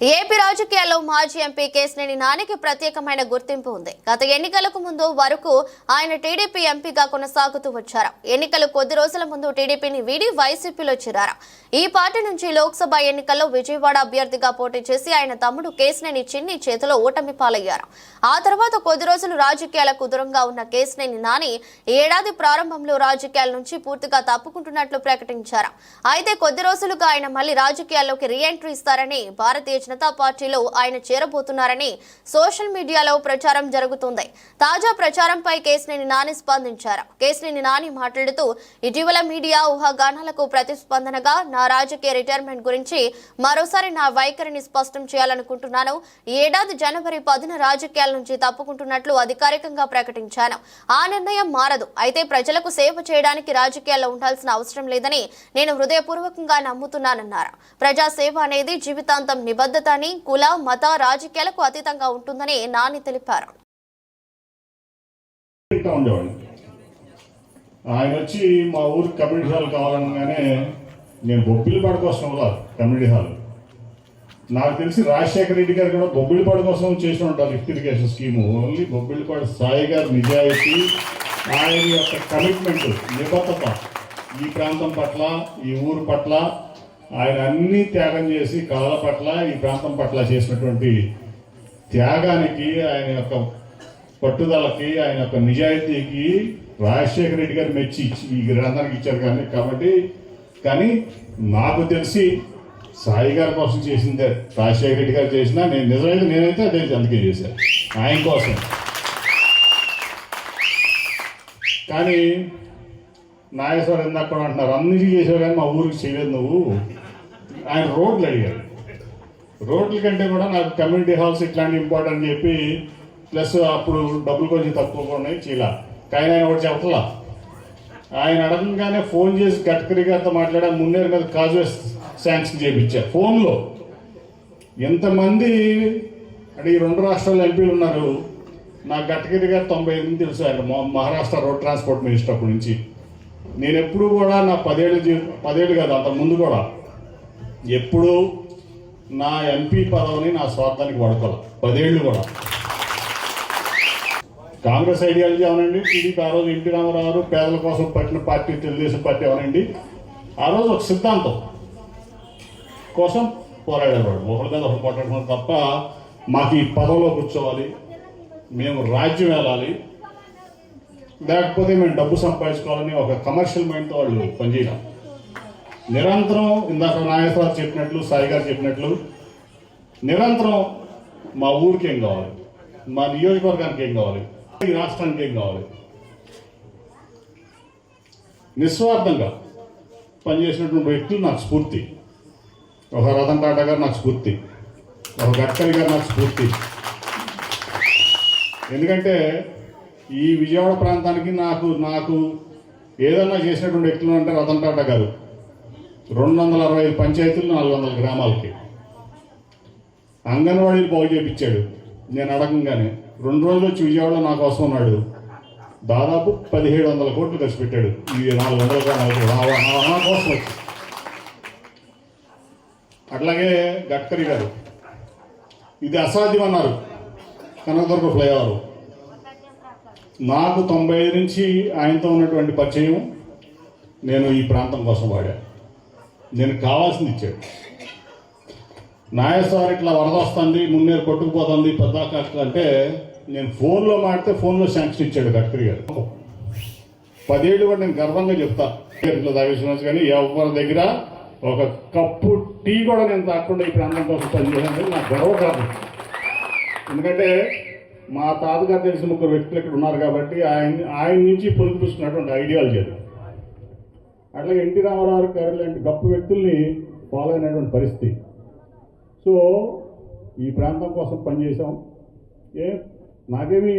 AP రాజకీయాల్లో మాజీ MP Kesineni నానికి ప్రత్యేకమైన గుర్తింపు ఉంది. గత ఎన్నికలకు ముందు వరకు ఆయన టీడీపీ ఎంపీగా కొనసాగుతూ వచ్చారు. ఎన్నికలు కొద్ది రోజుల ముందు టీడీపీని వీడి వైసీపీలో చేరారు. ఈ పార్టీ నుంచి లోక్సభ ఎన్నికల్లో విజయవాడ అభ్యర్థిగా పోటీ చేసి ఆయన తమ్ముడు కేశినేని చిన్ని చేతిలో ఓటమి పాలయ్యారు. ఆ తర్వాత కొద్ది రోజులు రాజకీయాలకు దూరంగా ఉన్న కేశినేని నాని ఏడాది ప్రారంభంలో రాజకీయాల నుంచి పూర్తిగా తప్పుకుంటున్నట్లు ప్రకటించారు. అయితే కొద్ది రోజులుగా ఆయన మళ్లీ రాజకీయాల్లోకి రీ ఎంట్రీ ఇస్తారని, భారతీయ జనతా పార్టీలో ఆయన చేరబోతున్నారని సోషల్ మీడియాలో ప్రచారం జరుగుతుంది. తాజా ప్రచారంపై కేశినేని నాని స్పందించారు. కేశినేని నాని మాట్లాడుతూ, ఇటీవల మీడియా ఊహాగానాలకు ప్రతిస్పందనగా నా రాజకీయ రిటైర్మెంట్ గురించి మరోసారి నా వైఖరిని స్పష్టం చేయాలనుకుంటున్నాను. ఈ ఏడాది జనవరి 10న రాజకీయాల నుంచి తప్పుకుంటున్నట్లు అధికారికంగా ప్రకటించాను. ఆ నిర్ణయం మారదు. అయితే ప్రజలకు సేవ చేయడానికి రాజకీయాల్లో ఉండాల్సిన అవసరం లేదని నేను హృదయపూర్వకంగా నమ్ముతున్నానన్నారు. ప్రజాసేవ అనేది జీవితాంతం నిబద్ధత అని, కుల మత రాజకీయాలకు అతీతంగా ఉంటుందని నాని తెలిపారు. ఆయన వచ్చి మా ఊరికి కమ్యూనిటీ హాల్ కావాలనగానే నేను బొబ్బిలిపాడు కోసం కమ్యూనిటీ హాల్ నాకు తెలిసి రాజశేఖర రెడ్డి గారు కూడా బొబ్బిలిపాడు కోసం చేసి ఉంటారు lift irrigation scheme. Only Bobbilipadu Sai గారి నిజాయితీ, ఆయన యొక్క కమిట్మెంట్, నిబద్ధత ఈ ప్రాంతం పట్ల, ఈ ఊరు పట్ల ఆయన అన్ని త్యాగం చేసి కళల పట్ల, ఈ ప్రాంతం పట్ల చేసినటువంటి త్యాగానికి, ఆయన యొక్క పట్టుదలకి, ఆయన యొక్క నిజాయితీకి రాజశేఖర రెడ్డి గారు మెచ్చి ఈ గ్రంథానికి ఇచ్చారు. కానీ నాకు తెలిసి సాయి గారి కోసం చేసిందే రాజశేఖర రెడ్డి గారు చేసినా నేనైతే అదే అందుకే చేశాను ఆయన కోసం. కానీ నాగేశ్వర ఇందాక అంటున్నారు అన్నిటికీ చేసావు కానీ మా ఊరికి చేయలేదు నువ్వు. ఆయన రోడ్లు అడిగారు. రోడ్ల కంటే కూడా నాకు కమ్యూనిటీ హాల్స్ ఇట్లాంటి ఇంపార్టెంట్ అని చెప్పి, ప్లస్ అప్పుడు డబ్బులు కొంచెం తక్కువగా ఉన్నాయి చీలా. కానీ ఆయన ఒకటి చెప్పలా. ఆయన అడగంగానే ఫోన్ చేసి గడ్కరీ గారితో మాట్లాడా, మున్నేరు మీద కాజువే శాంక్షన్ చేయించారు ఫోన్లో. ఎంతమంది అంటే ఈ రెండు రాష్ట్రాల ఎంపీలు ఉన్నారు. నాకు గడ్కరీ గారు 98 తెలుసు. ఆయన మహారాష్ట్ర రోడ్ ట్రాన్స్పోర్ట్ మినిస్టర్ అప్పటి నుంచి. నేను ఎప్పుడు కూడా నా 10 ఏళ్ళు కాదు అంత ముందు కూడా ఎప్పుడు నా ఎంపీ పదవిని నా స్వార్థానికి వాడుకోవాలి. 10 ఏళ్ళు కూడా కాంగ్రెస్ ఐడియాలజీ అవనండి, టీడీపీ ఆ రోజు ఎన్టీ రామారావు పేదల కోసం పట్టిన పార్టీ తెలుగుదేశం పార్టీ అవనండి, ఆ రోజు ఒక సిద్ధాంతం కోసం పోరాడేవాడు. ఒకరి మీద ఒకరు పోరాడుకున్నారు తప్ప మాకు ఈ పదవిలో కూర్చోవాలి, మేము రాజ్యం వెళ్ళాలి, లేకపోతే మేము డబ్బు సంపాదించుకోవాలని ఒక కమర్షియల్ మైండ్తో వాళ్ళు పనిచేయడం. నిరంతరం ఇందాక నాగేశ్వరరావు చెప్పినట్లు, సాయి గారు చెప్పినట్లు నిరంతరం మా ఊరికి ఏం కావాలి, మా నియోజకవర్గానికి ఏం కావాలి, ఈ రాష్ట్రానికి ఏం కావాలి, నిస్వార్థంగా పనిచేసినటువంటి వ్యక్తులు నాకు స్ఫూర్తి. ఒక రతన్ టాటా గారు నాకు స్ఫూర్తి, ఒక గడ్కరీ గారు నాకు స్ఫూర్తి. ఎందుకంటే ఈ విజయవాడ ప్రాంతానికి నాకు ఏదన్నా చేసినటువంటి వ్యక్తులు అంటే రతన్ టాటా గారు 265 పంచాయతీలు 400 గ్రామాలకి అంగన్వాడీలు బాగు చేయించాడు. నేను అడగంగానే 2 రోజులు వచ్చి విజయవాడలో నా కోసం ఉన్నాడు. దాదాపు 1700 కోట్లు ఖర్చు పెట్టాడు ఈ 400 గ్రామాలకు నా కోసం వచ్చి. అట్లాగే గడ్కరీ గారు ఇది అసాధ్యం అన్నారు కనకదుర్గ ఫ్లైఓవర్. నాకు 95 నుంచి ఆయనతో ఉన్నటువంటి పరిచయం నేను ఈ ప్రాంతం కోసం వాడా. నేను కావాల్సింది ఇచ్చాడు. నాగేశ్వర ఇట్లా వరద వస్తుంది, మున్నేరు కొట్టుకుపోతుంది పెద్ద అంటే నేను ఫోన్లో మాడితే ఫోన్లో శాంక్షన్ ఇచ్చాడు గడ్కరీ గారు. 10 ఏళ్ళు కూడా నేను గర్వంగా చెప్తా. ఇట్లా తాగేసిన కానీ ఎవరి దగ్గర ఒక కప్పు టీ కూడా నేను తాకుండా ఈ ప్రాంతం కోసం పనిచేయాలని నాకు గర్వకారణం. ఎందుకంటే మా తాతగారు తెలిసిన 3 వ్యక్తులు ఇక్కడ ఉన్నారు కాబట్టి ఆయన నుంచి పొందుపుస్తున్నటువంటి ఐడియాలజీ అది. అట్లాగే ఎన్టీ రామారావు గారు లాంటి గొప్ప వ్యక్తుల్ని ఫాలో అయినటువంటి పరిస్థితి. సో ఈ ప్రాంతం కోసం పనిచేసాం. నాకేమి